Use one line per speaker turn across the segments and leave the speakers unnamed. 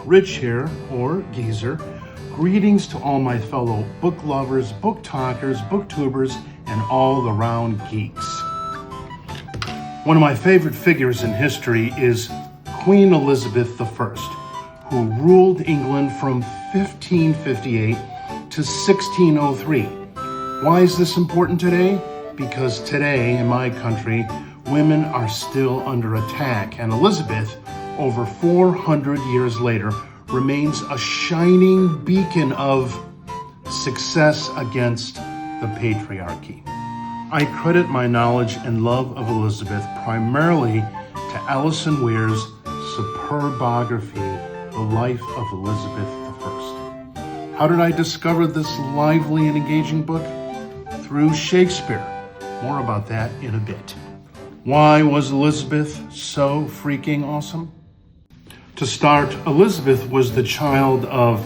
Rich here, or Geezer. Greetings to all my fellow book lovers, book talkers, booktubers, and all around geeks. One of my favorite figures in history is Queen Elizabeth I, who ruled England from 1558 to 1603. Why is this important today? Because today in my country, women are still under attack, and Elizabeth, over 400 years later, remains a shining beacon of success against the patriarchy. I credit my knowledge and love of Elizabeth primarily to Alison Weir's superb biography, The Life of Elizabeth I. How did I discover this lively and engaging book? Through Shakespeare. More about that in a bit. Why was Elizabeth so freaking awesome? To start, Elizabeth was the child of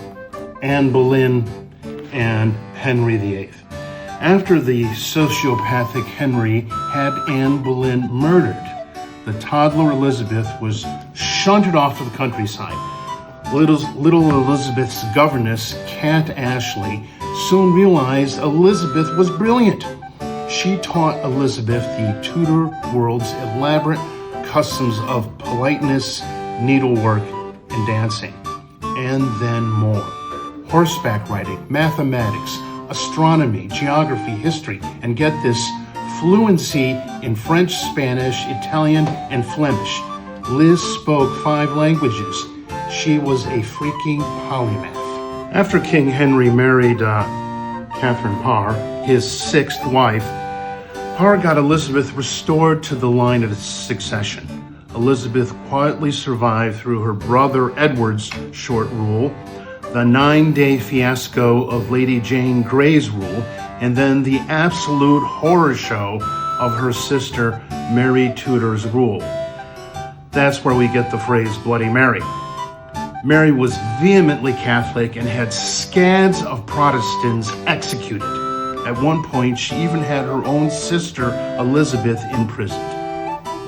Anne Boleyn and Henry VIII. After the sociopathic Henry had Anne Boleyn murdered, the toddler Elizabeth was shunted off to the countryside. Little Elizabeth's governess, Cat Ashley, soon realized Elizabeth was brilliant. She taught Elizabeth the Tudor world's elaborate customs of politeness, needlework, and dancing, and then more. Horseback riding, mathematics, astronomy, geography, history, and get this, fluency in French, Spanish, Italian, and Flemish. Liz spoke 5 languages. She was a freaking polymath. After King Henry married Catherine Parr, his 6th wife, Parr got Elizabeth restored to the line of succession. Elizabeth quietly survived through her brother Edward's short rule, the 9-day fiasco of Lady Jane Grey's rule, and then the absolute horror show of her sister Mary Tudor's rule. That's where we get the phrase Bloody Mary. Mary was vehemently Catholic and had scads of Protestants executed. At one point, she even had her own sister Elizabeth imprisoned.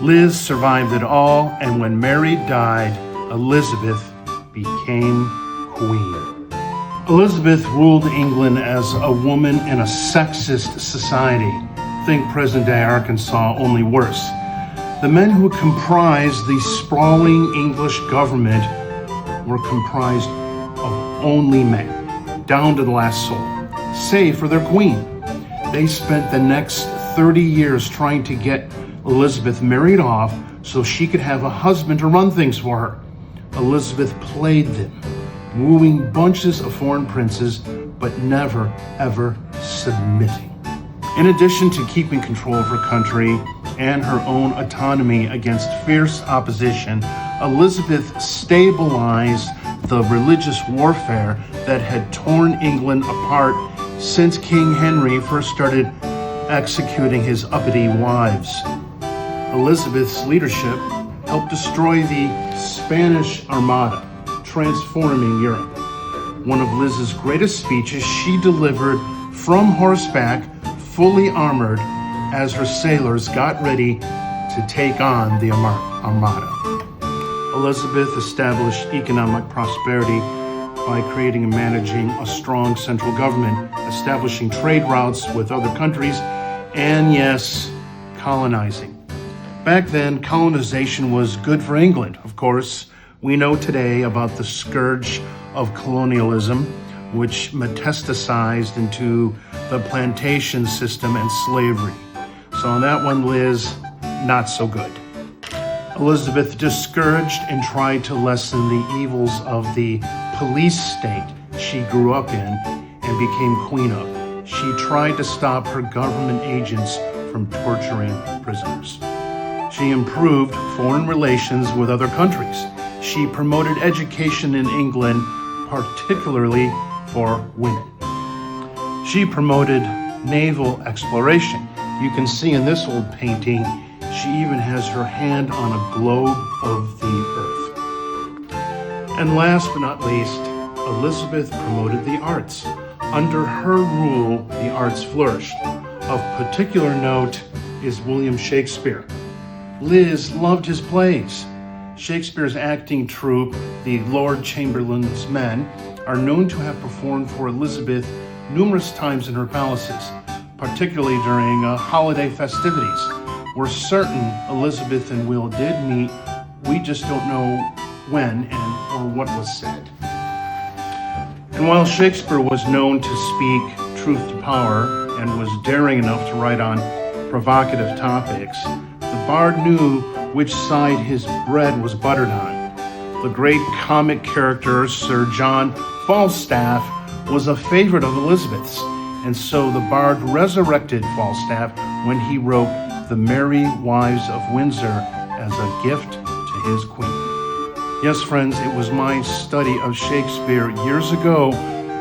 Liz survived it all, and when Mary died, Elizabeth became queen. Elizabeth ruled England as a woman in a sexist society. Think present-day Arkansas, only worse. The men who comprised the sprawling English government were comprised of only men, down to the last soul, save for their queen. They spent the next 30 years trying to get Elizabeth married off so she could have a husband to run things for her. Elizabeth played them, wooing bunches of foreign princes, but never, ever submitting. In addition to keeping control of her country and her own autonomy against fierce opposition, Elizabeth stabilized the religious warfare that had torn England apart since King Henry first started executing his uppity wives. Elizabeth's leadership helped destroy the Spanish Armada, transforming Europe. One of Liz's greatest speeches she delivered from horseback, fully armored, as her sailors got ready to take on the Armada. Elizabeth established economic prosperity by creating and managing a strong central government, establishing trade routes with other countries, and yes, colonizing. Back then, colonization was good for England, of course. We know today about the scourge of colonialism, which metastasized into the plantation system and slavery. So on that one, Liz, not so good. Elizabeth discouraged and tried to lessen the evils of the police state she grew up in and became queen of. She tried to stop her government agents from torturing prisoners. She improved foreign relations with other countries. She promoted education in England, particularly for women. She promoted naval exploration. You can see in this old painting, she even has her hand on a globe of the earth. And last but not least, Elizabeth promoted the arts. Under her rule, the arts flourished. Of particular note is William Shakespeare. Liz loved his plays. Shakespeare's acting troupe, the Lord Chamberlain's Men, are known to have performed for Elizabeth numerous times in her palaces, particularly during holiday festivities. We're certain Elizabeth and Will did meet. We just don't know when or what was said. And while Shakespeare was known to speak truth to power and was daring enough to write on provocative topics, the bard knew which side his bread was buttered on. The great comic character Sir John Falstaff was a favorite of Elizabeth's, and so the bard resurrected Falstaff when he wrote The Merry Wives of Windsor as a gift to his queen. Yes, friends, it was my study of Shakespeare years ago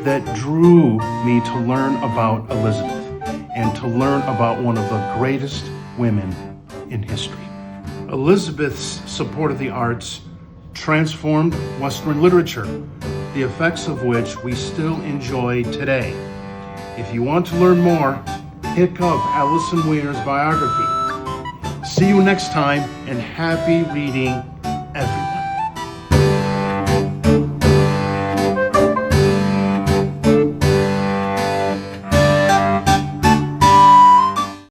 that drew me to learn about Elizabeth and to learn about one of the greatest women in history. Elizabeth's support of the arts transformed Western literature, the effects of which we still enjoy today. If you want to learn more, pick up Alison Weir's biography. See you next time, and happy reading